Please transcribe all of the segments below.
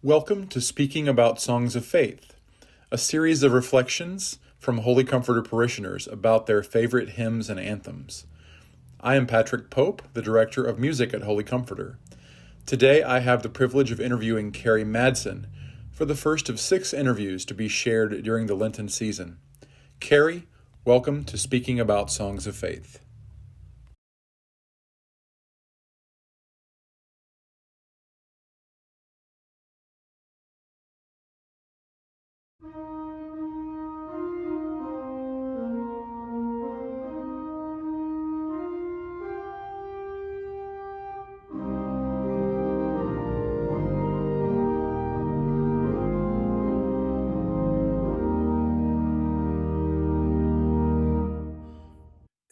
Welcome to Speaking About Songs of Faith, a series of reflections from Holy Comforter parishioners about their favorite hymns and anthems. I am Patrick Pope, the Director of Music at Holy Comforter. Today I have the privilege of interviewing Carrie Madsen for the first of 6 interviews to be shared during the Lenten season. Carrie, welcome to Speaking About Songs of Faith.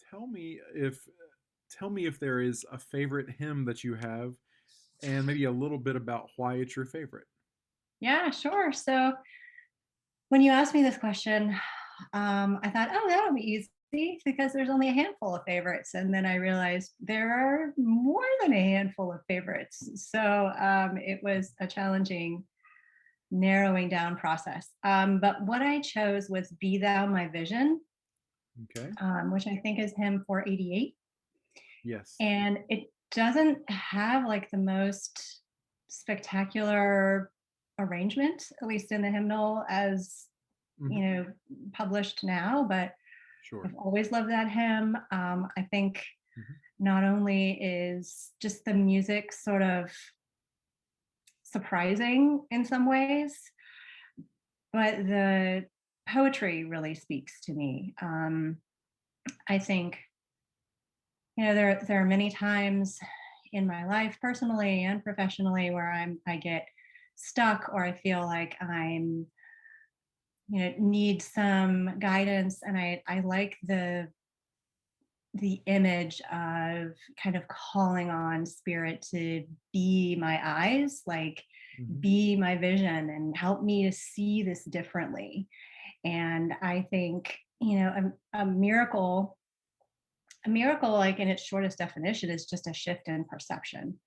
Tell me if tell me if there is a favorite hymn that you have and maybe a little bit about why it's your favorite. Yeah, sure. So when you asked me this question, I thought, oh, that'll be easy because there's only a handful of favorites. And then I realized there are more than a handful of favorites. So it was a challenging narrowing down process. But what I chose was Be Thou My Vision, Okay? which I think is hymn 488. Yes. And it doesn't have like the most spectacular arrangement, at least in the hymnal, as Hmm. published now, but Sure. I've always loved that hymn. I think Hmm. not only is just the music sort of surprising in some ways, but the poetry really speaks to me. I think there are many times in my life, personally and professionally, where I get stuck or I feel like I'm need some guidance, and I like the image of kind of calling on spirit to be my eyes, like Hmm. be my vision and help me to see this differently. And I think, a miracle, like in its shortest definition, is just a shift in perception,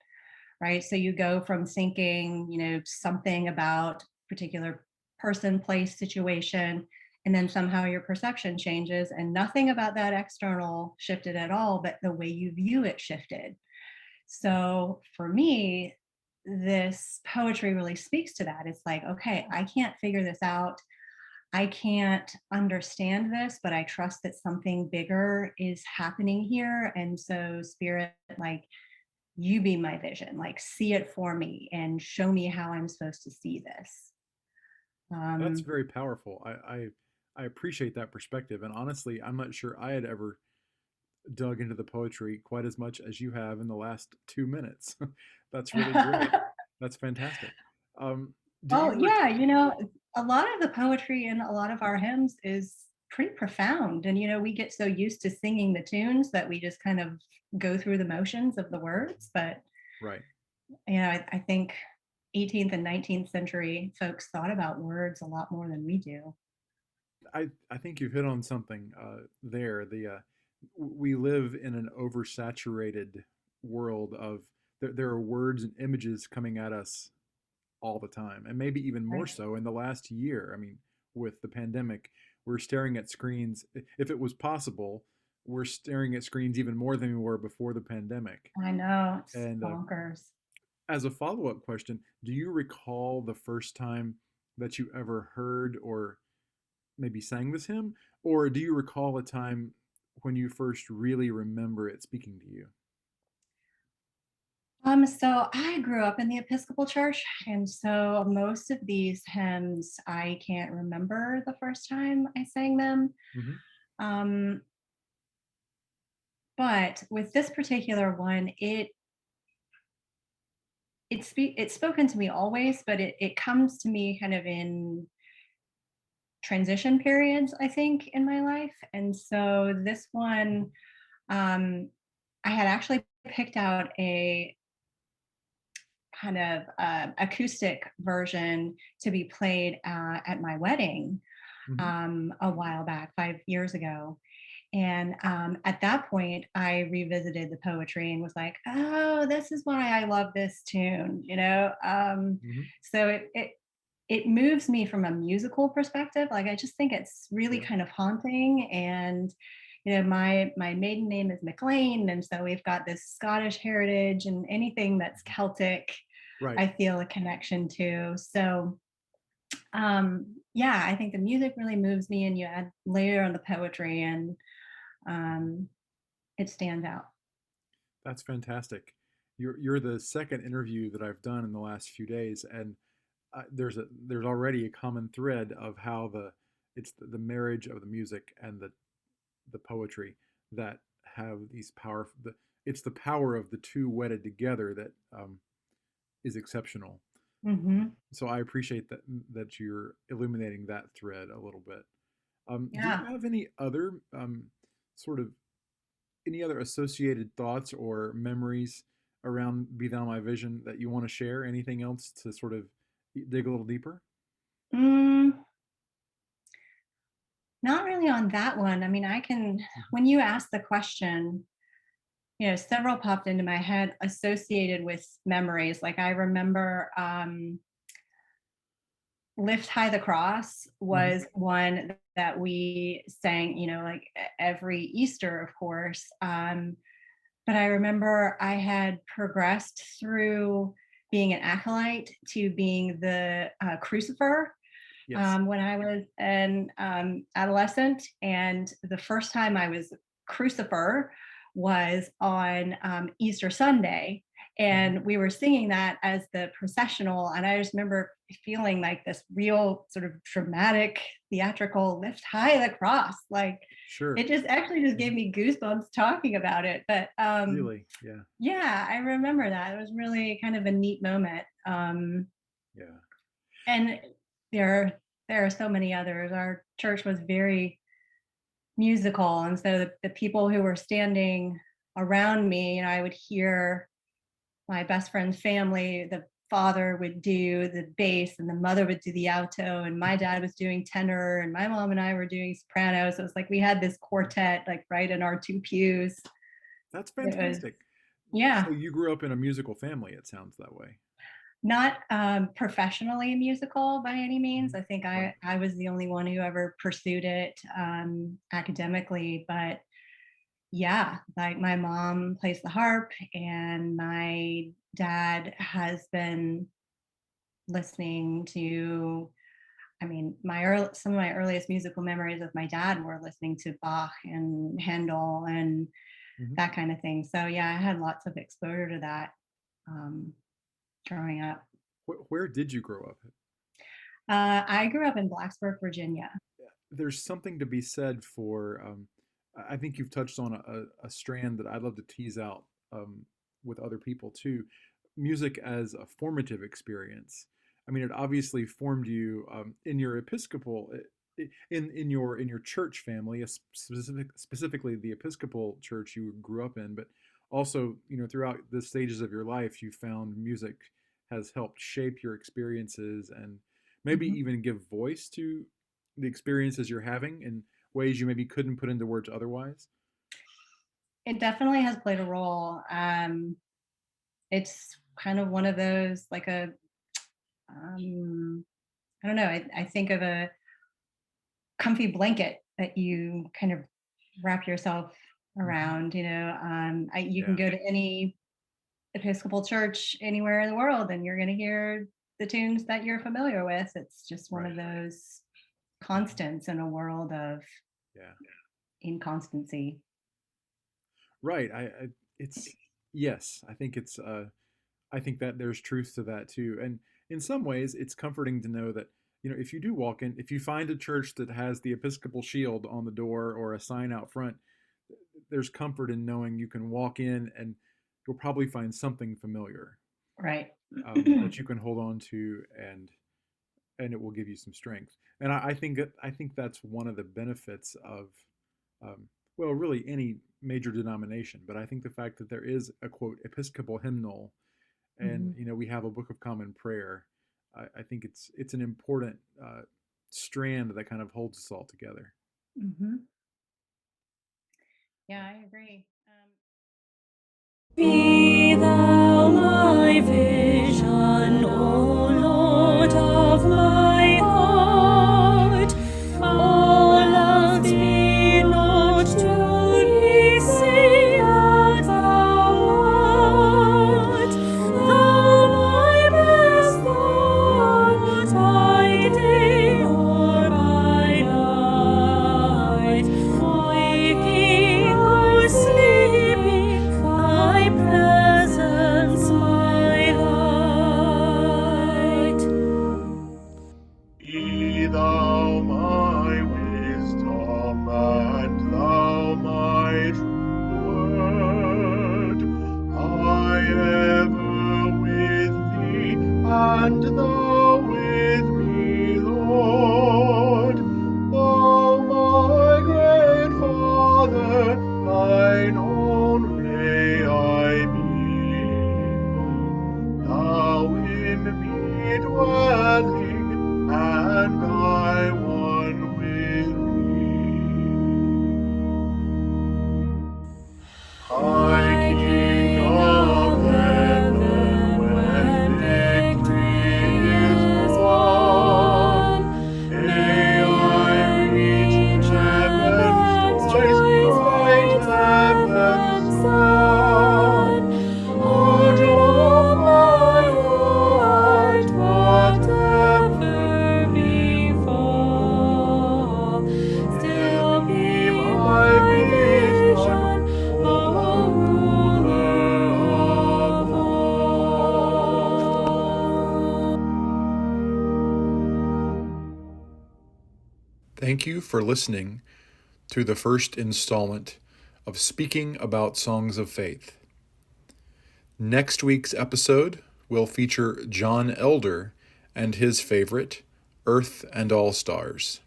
right? So you go from thinking, something about particular person, place, situation, and then somehow your perception changes and nothing about that external shifted at all, but the way you view it shifted. So for me, this poetry really speaks to that. It's like, okay, I can't figure this out. I can't understand this, but I trust that something bigger is happening here. And so, spirit, like, you be my vision, like see it for me and show me how I'm supposed to see this. That's um very powerful. I appreciate that perspective. And honestly, I'm not sure I had ever dug into the poetry quite as much as you have in the last 2 minutes. That's really great. That's fantastic. Um, do well, you yeah, recall? a lot of the poetry in a lot of our hymns is pretty profound, and we get so used to singing the tunes that we just kind of go through the motions of the words. But Right. I think 18th and 19th century folks thought about words a lot more than we do. I think you've hit on something there. We live in an oversaturated world of there are words and images coming at us all the time, and maybe even more Right. so in the last year. I mean, with the pandemic, we're staring at screens. If it was possible, we're staring at screens even more than we were before the pandemic. I know, it's And bonkers. as a follow up question, do you recall the first time that you ever heard or maybe sang this hymn? Or do you recall a time when you first really remember it speaking to you? So I grew up in the Episcopal Church, and so most of these hymns I can't remember the first time I sang them. Hmm. Um, but with this particular one, it's spoken to me always, but it comes to me kind of in transition periods, I think, in my life. And so this one, um, I had actually picked out a kind of acoustic version to be played at my wedding Hmm. a while back, 5 years ago. And at that point, I revisited the poetry and was like, "Oh, this is why I love this tune," you know. Hmm. So it moves me from a musical perspective. Like I just think it's really Yeah. kind of haunting. And my maiden name is McLean, and so we've got this Scottish heritage, and anything that's Celtic, Right. I feel a connection to. So yeah, I think the music really moves me, and you add layer on the poetry, and um, it stands out. That's fantastic. You're the second interview that I've done in the last few days, and there's already a common thread of how it's the marriage of the music and the poetry that have these powerful. It's the power of the two wedded together that is exceptional. Hmm. So I appreciate that you're illuminating that thread a little bit. Do you Yeah. have any other sort of any other associated thoughts or memories around Be Thou My Vision that you want to share? Anything else to sort of dig a little deeper? Mm, not really on that one. I mean, I can, Mhm. when you asked the question, several popped into my head associated with memories. Like I remember Lift High the Cross Mhm. was one that we sang, like every Easter, of course. But I remember I had progressed through being an acolyte to being the crucifer Yes. when I was an adolescent. And the first time I was crucifer was on Easter Sunday. Mhm. And we were singing that as the processional. And I just remember feeling like this real sort of dramatic, theatrical lift high the cross. Like Sure. it just actually just gave Mhm. me goosebumps talking about it. But Really? Yeah. yeah, I remember that. It was really kind of a neat moment. Yeah. And there are so many others. Our church was very musical, and so the people who were standing around me, I would hear my best friend's family. The father would do the bass, and the mother would do the alto, and my dad was doing tenor, and my mom and I were doing soprano. So it's like we had this quartet, like right in our two pews. That's It was, fantastic. So yeah. you grew up in a musical family, it sounds that way. Not professionally musical by any means. Mhm. I think Right. I was the only one who ever pursued it academically. But yeah, like my mom plays the harp, and my dad has been listening to. I mean, some of my earliest musical memories of my dad were listening to Bach and Handel and Mhm. that kind of thing. So yeah, I had lots of exposure to that um, growing up. Where did you grow up? I grew up in Blacksburg, Virginia. There's something to be said for, I think you've touched on a strand that I'd love to tease out with other people too. Music as a formative experience. I mean, it obviously formed you in your Episcopal, in your church family, specifically the Episcopal church you grew up in, but also, throughout the stages of your life, you found music has helped shape your experiences and maybe Mhm. even give voice to the experiences you're having in ways you maybe couldn't put into words otherwise. It definitely has played a role. It's kind of one of those, like um, I don't know, I think of a comfy blanket that you kind of wrap yourself Hmm. around. You can Yeah. go to any Episcopal church anywhere in the world, and you're going to hear the tunes that you're familiar with. It's just one of Right. those Hmm. constants in a world of Yeah. inconstancy. Right. It's yes. I think that there's truth to that too. And in some ways, it's comforting to know that, if you do walk in, if you find a church that has the Episcopal shield on the door or a sign out front, there's comfort in knowing you can walk in and you'll probably find something familiar Right. that you can hold on to, and it will give you some strength. And I think that's one of the benefits of, um, well, really any major denomination. But I think the fact that there is a quote Episcopal hymnal, and Mhm. we have a Book of Common Prayer. I think it's an important strand that kind of holds us all together. Mhm. Yeah, I agree. Be thou my vision, O Lord of my heart. All else be not to thee, see as thou art. Thou my best thought, by day or by night, waking or sleeping, thy presence my light. Be thou my wisdom, and thou my true word. I ever with thee, and thou with me, Lord. Thou my great Father, thine own ray I be. Thou in me dwelling, and I one with thee. High King of heaven, when victory is won, may I reach heaven's joys, bright heaven's sun. Lord of my heart, whatever befall, still be my vision, O ruler of all. Thank you for listening to the first installment of Speaking About Songs of Faith. Next week's episode will feature John Elder and his favorite, Earth and All Stars.